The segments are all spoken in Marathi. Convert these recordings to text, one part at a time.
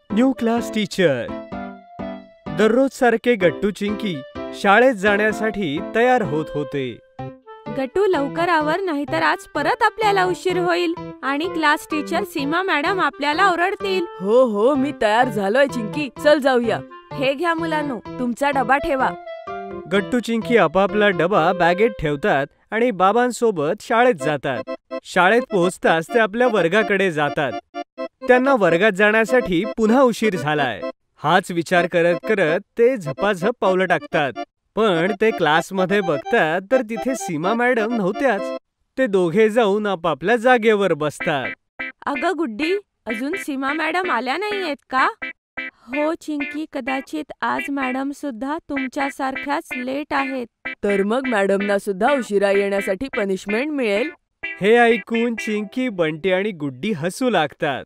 New class teacher. दररोज सारखे गट्टू चिंकी शाळेत जाण्यासाठी तयार होत होते. गट्टू लवकर आवर, नाहीतर आज परत आपल्याला उशीर होईल आणि क्लास टीचर सीमा मॅडम आपल्याला ओरडतील. हो मी तयार झालोय चिंकी, चल जाऊया. हे घ्या मुलांनो, तुमचा डबा ठेवा. गट्टू चिंकी आपापला डबा बॅगेत ठेवतात आणि बाबांसोबत शाळेत जातात. शाळेत पोहोचताच ते आपल्या वर्गाकडे जातात. त्यांना वर्गात जाण्यासाठी पुन्हा उशीर झालाय. हाच विचार करत करत ते झपाझप पावलं टाकतात. पण ते क्लासमध्ये बघतात तर तिथे सीमा मॅडम नव्हत्याच. ते दोघे जाऊन आपापल्या जागेवर बसतात. अगं गुड्डी, अजून सीमा मॅडम आल्या नाहीयेत का? हो चिंकी, कदाचित आज मॅडम सुद्धा तुमच्यासारख्याच लेट आहेत. तर मग मॅडमना सुद्धा उशिरा येण्यासाठी पनिशमेंट मिळेल. हे ऐकून चिंकी, बंटी आणि गुड्डी हसू लागतात.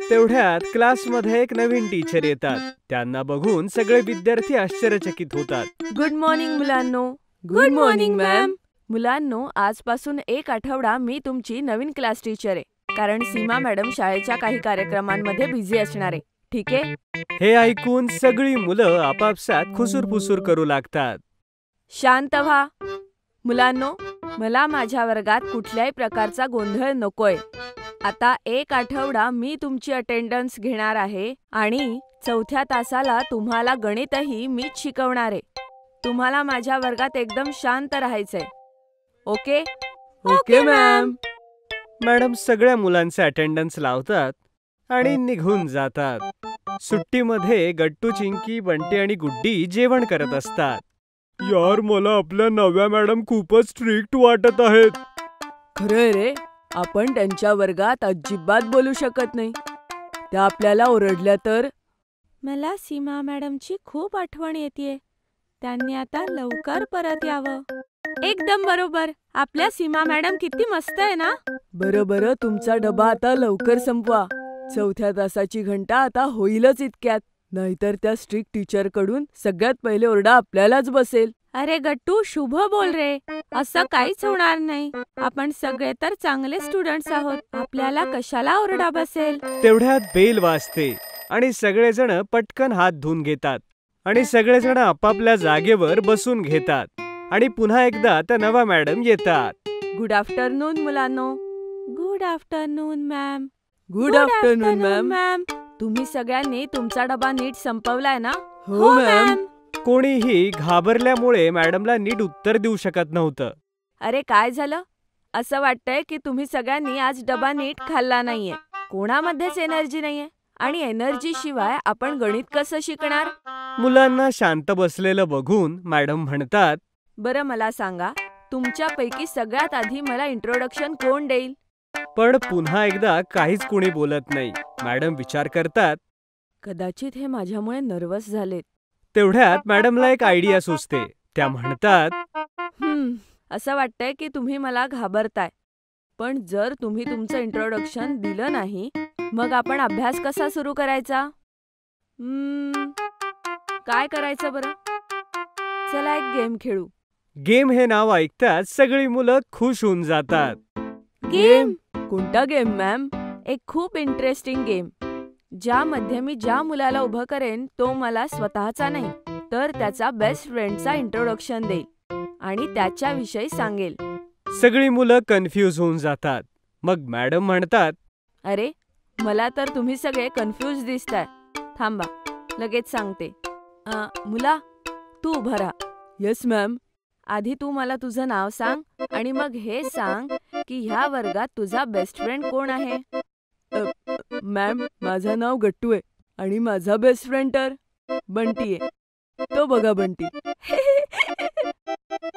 तेवढ्यात क्लासमध्ये एक नवीन टीचर येतात. त्यांना बघून सगळे विद्यार्थी आश्चर्यचकित होतात. गुड मॉर्निंग मुलांनो. Good morning ma'am. मुलांनो, आजपासून 1 आठवडा मी तुमची नवीन क्लास टीचर आहे. कारण सीमा मॅडम शाळेच्या काही कार्यक्रमांमध्ये बिझी असणार आहे. ठीक आहे? हे ऐकून सगळी मुलं आपापसात खुसूरपुसूर करू लागतात. शांत व्हा. मुलांनो, मला माझ्या वर्गात कुठल्याही प्रकारचा गोंधळ नकोय. आता 1 आठवडा मी तुमची अटेंडन्स घेणार आहे आणि 4थ्या तासाला तुम्हाला गणितही मीच शिकवणार आहे. तुम्हाला माझ्या वर्गात एकदम शांत राहायचंय. ओके? Okay ma'am. मॅडम सगळ्या मुलांचे अटेंडन्स लावतात आणि निघून जातात. सुट्टीमध्ये गट्टू, चिंकी, बंटी आणि गुड्डी जेवण करत असतात. यार, मला आपल्या नव्या मॅडम खूपच स्ट्रिक्ट वाटत आहेत. खरंय रे, आपण त्यांच्या वर्गात अजिबात बोलू शकत नाही. त्या आपल्याला ओरडल्या तर? मला सीमा मॅडमची खूप आठवण येतेय. त्यांनी आता लवकर परत यावं. एकदम बरोबर. आपल्या सीमा मॅडम किती मस्त आहे ना? बरं, तुमचा डबा आता लवकर संपवा. 4थ्या तासाची घंटा आता होईलच इतक्यात. नाहीतर त्या स्ट्रिक्ट टीचर कडून सगळ्यात पहिले ओरडा आपल्यालाच बसेल. अरे गट्टू, शुभ बोल रे. असं काहीच होणार नाही. आपण सगळे तर चांगले स्टुडंट्स आहोत. आपल्याला कशाला ओरडा बसेल? तेवढ्यात बेल वाजते आणि सगळेजण पटकन हात धुवून घेतात आणि सगळेजण आपापल्या जागेवर बसून घेतात आणि पुन्हा एकदा त्या नव्या मॅडम येतात. गुड आफ्टरनून मुलांनो. Good afternoon ma'am. Good afternoon ma'am. तुम्ही सगळ्यांनी तुमचा डबा नीट संपवलाय ना? हो मॅम. कोणीही घाबरल्यामुळे मॅडमला नीट उत्तर देऊ शकत नव्हतं. अरे काय झालं? असं वाटतंय की तुम्ही सगळ्यांनी आज डबा नीट खाल्ला नाहीये. कोणामध्येच एनर्जी नाहीये आणि एनर्जी शिवाय आपण गणित कसं शिकणार? मुलांना शांत बसलेलं बघून मॅडम म्हणतात, बरं मला सांगा, तुमच्यापैकी सगळ्यात आधी मला इंट्रोडक्शन कोण देईल? पण पुन्हा एकदा काहीच कोणी बोलत नाही. मॅडम विचार करतात. कदाचित हे माझ्यामुळे नर्वस झालेत. तेवढ्यात मॅडमला एक आयडिया सुचते. त्या म्हणतात, असं वाटतंय की तुम्ही मला घाबरताय. पण जर तुम्ही तुमचं इंट्रोडक्शन दिलं नाही, मग आपण अभ्यास कसा सुरू करायचा? काय करायचं बरं? चला एक गेम खेळू. गेम हे नाव ऐकताच सगळी मुलं खुश होऊन जातात. गेम? कोणता गेम मॅम? एक खूप इंटरेस्टिंग गेम, ज्यामध्ये मी ज्या मुलाला उभं करेन तो मला स्वतःचा नाही तर त्याचा बेस्ट फ्रेंडचा इंट्रोडक्शन देईल आणि त्याच्याविषयी सांगेल. सगळी मुलं कन्फ्यूज होऊन जातात. मग मॅडम म्हणतात, अरे मला तर तुम्ही सगळे कन्फ्यूज दिसताय. थांबा, लगेच सांगते. मुला, तू उभं राहा. Yes ma'am. आधी तू मला तुझं नाव सांग आणि मग हे सांग की ह्या वर्गात तुझा बेस्ट फ्रेंड कोण आहे? मॅम, माझं नाव गट्टू आहे आणि माझा बेस्ट फ्रेंड तर बंटी आहे. तो बघा बंटी.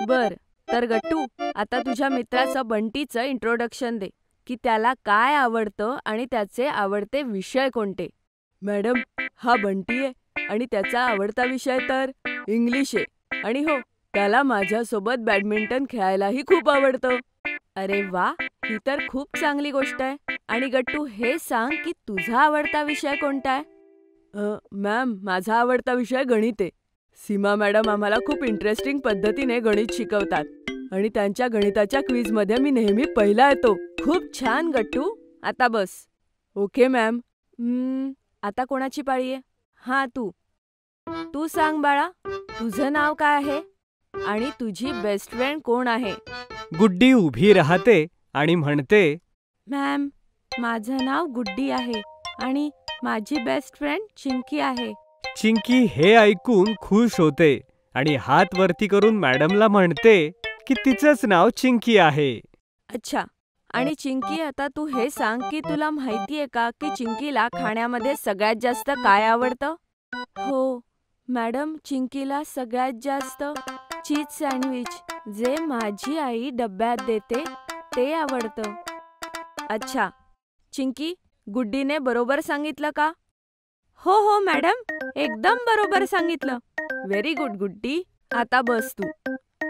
बर, तर गट्टू, आता तुझ्या मित्राचं बंटीचं इंट्रोडक्शन दे की त्याला काय आवडतं आणि त्याचे आवडते विषय कोणते. मॅडम, हा बंटी आहे आणि त्याचा आवडता विषय तर इंग्लिश आहे. आणि हो, त्याला माझ्यासोबत बॅडमिंटन खेळायलाही खूप आवडतं. अरे वा, ही तर खूप चांगली गोष्ट आहे. आणि गट्टू, हे सांग की तुझा आवडता विषय कोणता आहे? मॅम, माझा आवडता विषय गणित आहे. सीमा मॅडम आम्हाला खूप इंटरेस्टिंग पद्धतीने गणित शिकवतात आणि त्यांच्या गणिताच्या क्विजमध्ये मी नेहमी पहिला येतो. खूप छान गट्टू, आता बस. Okay ma'am. आता कोणाची पाळी आहे? हां, तू सांग बाळा, तुझं नाव काय आहे आणि तुझी बेस्ट फ्रेंड कोण आहे? गुड्डी उभी राहते आणि म्हणते, मॅम, माझं नाव गुड्डी आहे आणि माझी बेस्ट फ्रेंड चिंकी आहे. चिंकी हे ऐकून खुश होते आणि हात वरती करून मॅडमला म्हणते की तिचंच नाव चिंकी आहे. अच्छा. आणि चिंकी, आता तू हे सांग की तुला माहितीये का की चिंकीला खाण्यामध्ये सगळ्यात जास्त काय आवडतं? हो मॅडम, चिंकीला सगळ्यात जास्त चीज सँडविच, जे माझी आई डब्यात देते, ते आवडतं. अच्छा. चिंकी, गुड्डीने बरोबर सांगितलं का? हो मॅडम, एकदम बरोबर सांगितलं. व्हेरी गुड गुड्डी. आता बस तू.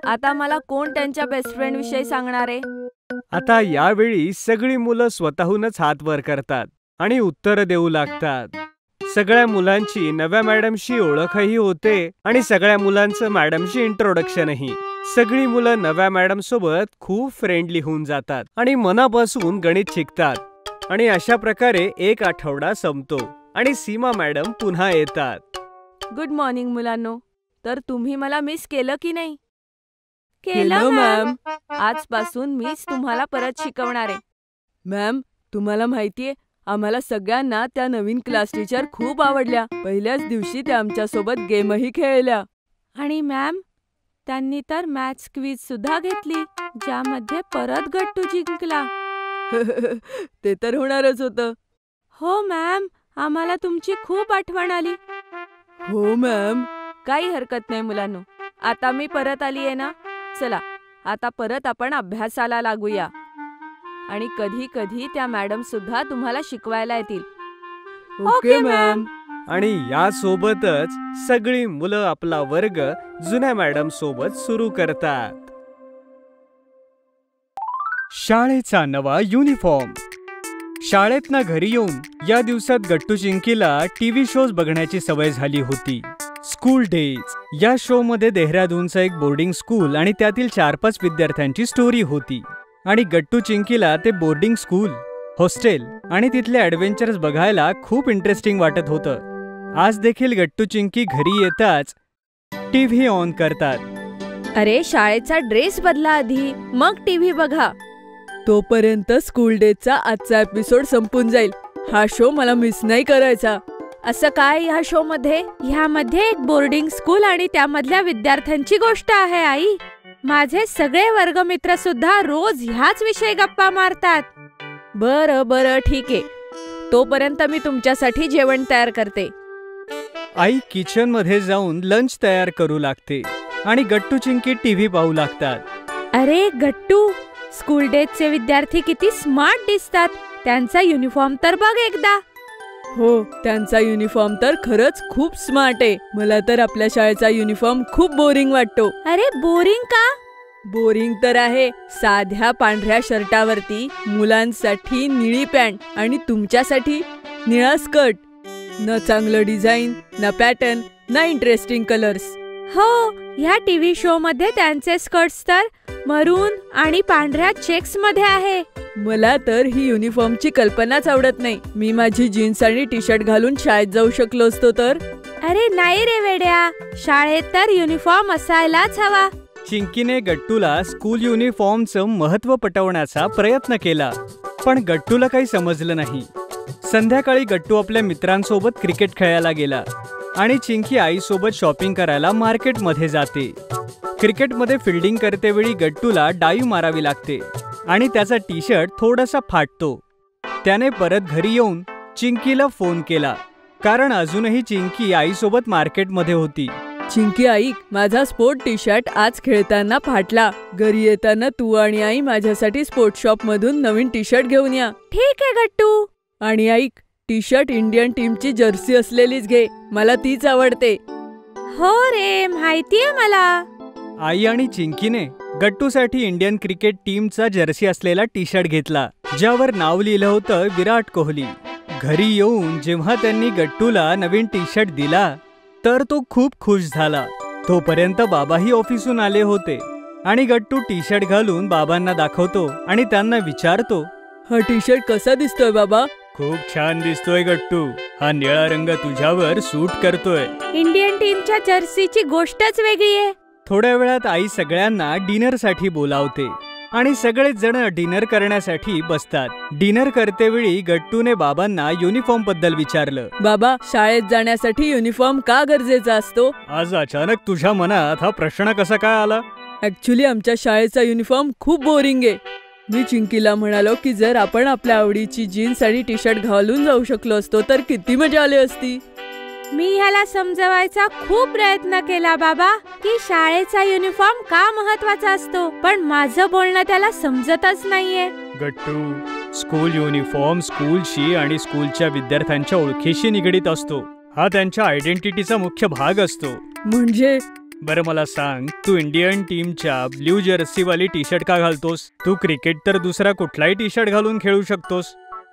आता मला कोण त्यांच्या बेस्ट फ्रेंड विषयी सांगणार आहे? आता यावेळी सगळी मुलं स्वतःहूनच हात वर करतात आणि उत्तर देऊ लागतात. सगळ्या मुलांची नव्या मॅडमशी ओळखही होते आणि सगळ्या मुलांचं मॅडमशी इंट्रोडक्शनही. सगळी मुलं नव्या मॅडम सोबत खूप फ्रेंडली होऊन जातात आणि मनापासून गणित शिकतात आणि अशा प्रकारे एक आठवडा संपतो आणि सीमा मॅडम पुन्हा येतात. गुड मॉर्निंग मुलांनो. तर तुम्ही मला मिस केलं की नाही? केलं मॅम. आजपासून मीच तुम्हाला परत शिकवणार आहे. मॅम, तुम्हाला माहितीये, आम्हाला सगळ्यांना त्या नवीन क्लास टीचर खूप आवडल्या. पहिल्याच दिवशी त्या आमच्यासोबत गेमही खेळल्या. आणि मॅम, त्यांनी तर मॅथ्स क्विज सुद्धा घेतली, ज्यामध्ये परत गट्टू जिंकला. ते तर होणारच होतं. हो मॅम, आम्हाला तुमची खूप आठवण आली. हो मॅम. काही हरकत नाही मुलांनो. आता मी परत आली आहे ना. चला, आता परत आपण अभ्यासाला लागूया. आणि कधी कधी त्या मॅडम सुद्धा तुम्हाला शिकवायला येतील. Okay ma'am. आणि यासोबतच सगळी मुलं आपला वर्ग जुन्या मॅडम सोबत सुरू करतात. शाळेचा नवा युनिफॉर्म. शाळेतनं घरी येऊन या दिवसात गट्टू चिंकीला टीव्ही शोज बघण्याची सवय झाली होती. स्कूल डेज या शो मध्ये देहरादूनचं एक बोर्डिंग स्कूल आणि त्यातील 4-5 विद्यार्थ्यांची स्टोरी होती आणि गट्टू चिंकीला ते बोर्डिंग स्कूल, हॉस्टेल आणि तिथले ॲडव्हेंचर्स बघायला खूप इंटरेस्टिंग वाटत होतं. आज देखील गट्टू चिंकी घरी येताच टीव्ही ऑन करतात. अरे, शाळेचा ड्रेस बदला आधी, मग टीव्ही बघा. तोपर्यंत स्कूल डेजचा आजचा एपिसोड संपून जाईल. हा शो मला मिस नाही करायचा. असं काय ह्या शो मध्ये? ह्यामध्ये एक बोर्डिंग स्कूल आणि त्यामधल्या विद्यार्थ्यांची गोष्ट आहे आई. माझे सगळे वर्गमित्र सुद्धा रोज ह्याच विषयी गप्पा मारतात. बरं ठीक आहे. तोपर्यंत मी तुमच्यासाठी जेवण तयार करते. आई किचन मध्ये जाऊन लंच तयार करू लागते आणि गट्टू चिंकी टीव्ही पाहू लागतात. अरे गट्टू, स्कूल डेजचे विद्यार्थी किती स्मार्ट दिसतात. त्यांचा युनिफॉर्म तर बघ एकदा. हो, त्यांचा युनिफॉर्म तर खरंच खूप स्मार्ट आहे. मला तर आपल्या शाळेचा युनिफॉर्म खूप बोरिंग वाटतो. अरे बोरिंग का? बोरिंग तर आहे. साध्या पांढऱ्या शर्टावरती मुलांसाठी निळी पॅन्ट आणि तुमच्यासाठी निळा स्कर्ट. न चांगलं डिझाईन, ना पॅटर्न, ना इंटरेस्टिंग कलर्स. हो, ह्या टीव्ही शो मध्ये त्यांचे स्कर्ट्स तर मरून आणि पांढऱ्या चेक्स मध्ये आहे. मला तर ही युनिफॉर्मची कल्पनाच आवडत नाही. मी माझी जीन्स आणि टी शर्ट घालून शाळेत जाऊ शकलो असतो तर. अरे नाही रे वेड्या, शाळेत तर युनिफॉर्म असायलाच हवा. चिंकीने गट्टूला स्कूल युनिफॉर्मचं महत्त्व पटवण्याचा प्रयत्न केला, पण गट्टूला काही समजलं नाही. संध्याकाळी गट्टू आपल्या मित्रांसोबत क्रिकेट खेळायला गेला आणि चिंकी आईसोबत शॉपिंग करायला मार्केटमध्ये जाते. क्रिकेटमध्ये फिल्डिंग करतेवेळी गट्टूला डाईव्ह मारावी लागते आणि त्याचा टी शर्ट थोडासा फाटतो. त्याने परत घरी येऊन चिंकीला फोन केला, कारण अजूनही चिंकी आईसोबत मार्केटमध्ये होती. चिंकी ऐक, माझा स्पोर्ट टी शर्ट आज खेळताना फाटला. घरी येताना तू आणि आई माझ्यासाठी स्पोर्ट शॉप मधून नवीन टी शर्ट घेऊन या. ठीक आहे गट्टू. आणि ऐक, टी शर्ट इंडियन टीमची जर्सी असलेलीच घे, मला तीच आवडते. हो रे, माहितीये मला. आई आणि चिंकीने गट्टूसाठी इंडियन क्रिकेट टीमचा जर्सी असलेला टी शर्ट घेतला, ज्यावर नाव लिहिलं होतं विराट कोहली. घरी येऊन जेव्हा त्यांनी गट्टूला नवीन टी शर्ट दिला तर तो खूप खुश झाला. तोपर्यंत बाबाही ऑफिसून आले होते आणि गट्टू टी शर्ट घालून बाबांना दाखवतो आणि त्यांना विचारतो, हा टी शर्ट कसा दिसतोय बाबा? खूप छान दिसतोय गट्टू. हा निळा रंग तुझ्यावर सूट करतोय. इंडियन टीमच्या जर्सीची गोष्टच वेगळी आहे. थोड्या वेळात आई सगळ्यांना डिनरसाठी बोलावते आणि सगळेच जण डिनर करण्यासाठी बसतात. डिनर करतेवेळी गट्टूने बाबांना युनिफॉर्म बद्दल विचारलं. बाबा, शाळेत जाण्यासाठी युनिफॉर्म का गरजेचा असतो? आज अचानक तुझ्या मनात हा प्रश्न कसा काय आला? ऍक्च्युली आमच्या शाळेचा युनिफॉर्म खूप बोरिंग आहे. मी चिंकीला म्हणालो की जर आपण आपल्या आवडीची जीन्स आणि टी शर्ट घालून जाऊ शकलो असतो तर किती मजा आली असती. मी ह्याला समजवायचा खूप प्रयत्न केला बाबा की शाळेचा युनिफॉर्म का महत्वाचा असतो, पण माझं बोलणं त्याला समजतच नाहीये. गट्टू, स्कूल युनिफॉर्म स्कूलशी आणि स्कूलच्या विद्यार्थ्यांच्या ओळखीशी निगडीत असतो. हा त्यांच्या आयडेंटिटीचा मुख्य भाग असतो. म्हणजे? बरं मला सांग, तू इंडियन टीमच्या ब्ल्यू जर्सी वाली टी शर्ट का घालतोस? तू क्रिकेट तर दुसरा कुठलाही टी शर्ट घालून खेळू शकतोस.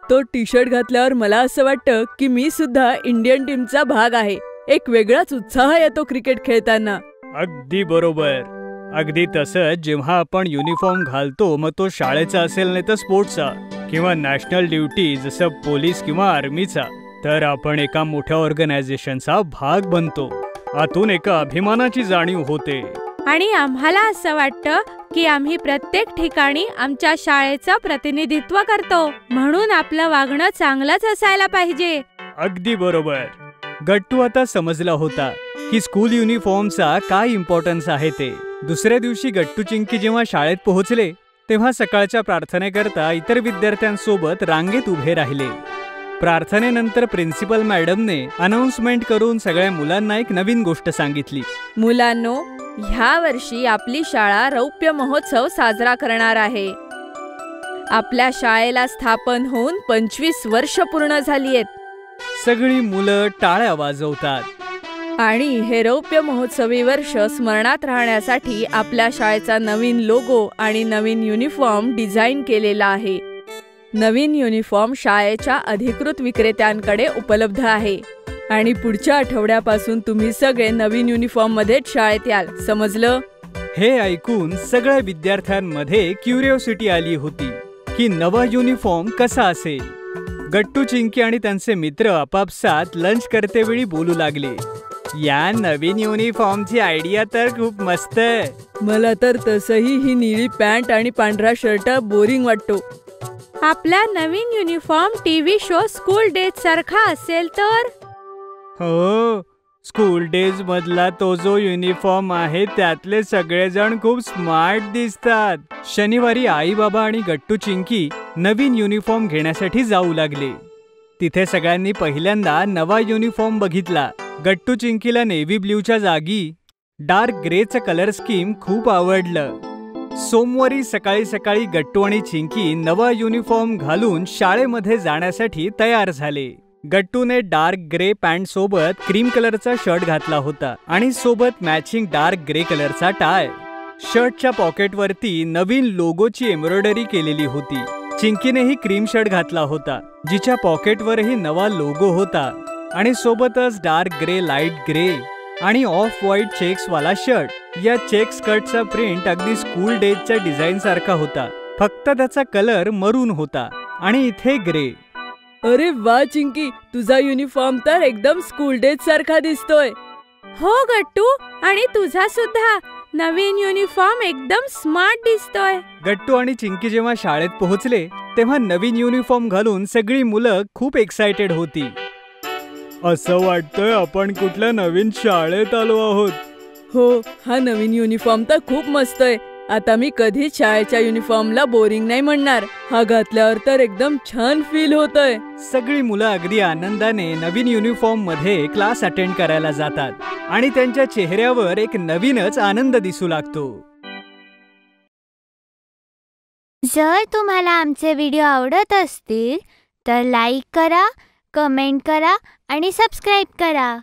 तो टी शर्ट घातल्यावर मला असं वाटतं की मी सुद्धा इंडियन टीमचा भाग आहे. एक वेगळाच उत्साह येतो क्रिकेट खेळताना. अगदी बरोबर. अगदी तसंच जेव्हा आपण युनिफॉर्म घालतो, मग तो शाळेचा असेल नाही तर स्पोर्ट्सचा किंवा नॅशनल ड्युटी जसं पोलीस किंवा आर्मीचा, तर आपण एका मोठ्या ऑर्गनायझेशनचा भाग बनतो. आतून एका अभिमानाची जाणीव होते. आणि आम्हाला असं वाटतं की आम्ही प्रत्येक ठिकाणी आमच्या शाळेचं प्रतिनिधित्व करतो, म्हणून आपलं वागणं चांगलंच असायला पाहिजे. अगदी बरोबर. गट्टू आता समजला होता की स्कूल युनिफॉर्मचा काय इम्पॉर्टन्स आहे ते. दुसऱ्या दिवशी गट्टू चिंकी जेव्हा शाळेत पोहोचले तेव्हा सकाळच्या प्रार्थनेकरता इतर विद्यार्थ्यांसोबत रांगेत उभे राहिले. प्रार्थनेनंतर प्रिन्सिपल मॅडमने अनाउन्समेंट करून सगळ्या मुलांना एक नवीन गोष्ट सांगितली. मुलांनो, ह्या वर्षी आपली शाळा रौप्य महोत्सव साजरा करणार आहे. आपल्या शाळेला स्थापन होऊन 25 वर्ष पूर्ण झाली आहेत. सगळी मुलं टाळ्या वाजवतात. आणि हे रौप्य महोत्सवी वर्ष स्मरणात राहण्यासाठी आपल्या शाळेचा नवीन लोगो आणि नवीन युनिफॉर्म डिझाईन केलेला आहे. नवीन युनिफॉर्म शाळेच्या अधिकृत विक्रेत्यांकडे उपलब्ध आहे आणि पुढच्या आठवड्यापासून तुम्ही सगळे नवीन युनिफॉर्म मध्येच शाळेत याल. समजलं? हे ऐकून सगळ्या विद्यार्थ्यांमध्ये क्युरिओसिटी आली होती की नवा युनिफॉर्म कसा असेल. गट्टू चिंकी आणि त्यांचे मित्र आपापसात लंच करतेवेळी बोलू लागले. या नवीन युनिफॉर्मची आयडिया तर खूप मस्त आहे. मला तर तसंही ही निळी पॅन्ट आणि पांढरा शर्ट बोरिंग वाटतो. आपला नवीन uniform TV show school days सारखा असेल तर? हो, स्कूल डेज मधला तो जो युनिफॉर्म आहे त्यातले सगळेजण खूप स्मार्ट दिसतात. शनिवारी आई बाबा आणि गट्टू चिंकी नवीन युनिफॉर्म घेण्यासाठी जाऊ लागले. तिथे सगळ्यांनी पहिल्यांदा नवा युनिफॉर्म बघितला. गट्टू चिंकीला नेव्ही ब्ल्यूच्या जागी डार्क ग्रेचं कलर स्कीम खूप आवडलं. सोमवारी सकाळी सकाळी गट्टू आणि चिंकी नवा युनिफॉर्म घालून शाळेमध्ये जाण्यासाठी तयार झाले. गट्टूने डार्क ग्रे पॅन्ट सोबत क्रीम कलरचा शर्ट घातला होता आणि सोबत मॅचिंग डार्क ग्रे कलरचा टाय. शर्टच्या पॉकेटवरती नवीन लोगोची एम्ब्रॉयडरी केलेली होती. चिंकीनेही क्रीम शर्ट घातला होता जिच्या पॉकेटवरही नवा लोगो होता आणि सोबतच डार्क ग्रे, लाईट ग्रे आणि ऑफ व्हाईट चेक्स वाला शर्ट. या चेक स्कर्टचा प्रिंट अगदी स्कूल डेजच्या डिझाईन सारखा होता, फक्त त्याचा कलर मरून होता आणि इथे ग्रे. अरे वा चिंकी, तुझा युनिफॉर्म तर एकदम स्कूल डेज सारखा दिसतोय. हो गट्टू, आणि तुझा सुद्धा नवीन युनिफॉर्म एकदम स्मार्ट दिसतोय. गट्टू आणि चिंकी जेव्हा शाळेत पोहोचले तेव्हा नवीन युनिफॉर्म घालून सगळी मुलं खूप एक्साइटेड होती. असं वाटतंय आपण कुठल्या नवीन शाळेत आलो आहोत. हो, हा नवीन युनिफॉर्म तर खूप मस्त आहे. आता मी कधीच शाळेच्या युनिफॉर्मला बोरिंग नाही म्हणणार. हा घातल्यावर तर एकदम छान फील होतंय. सगळी मुलं अगदी आनंदाने नवीन युनिफॉर्म मध्ये क्लास अटेंड करायला जातात आणि त्यांच्या चेहऱ्यावर एक नवीनच आनंद दिसू लागतो. जर तुम्हाला आमचे व्हिडिओ आवडत असतील तर लाईक करा, कमेंट करा आणि सबस्क्राईब करा.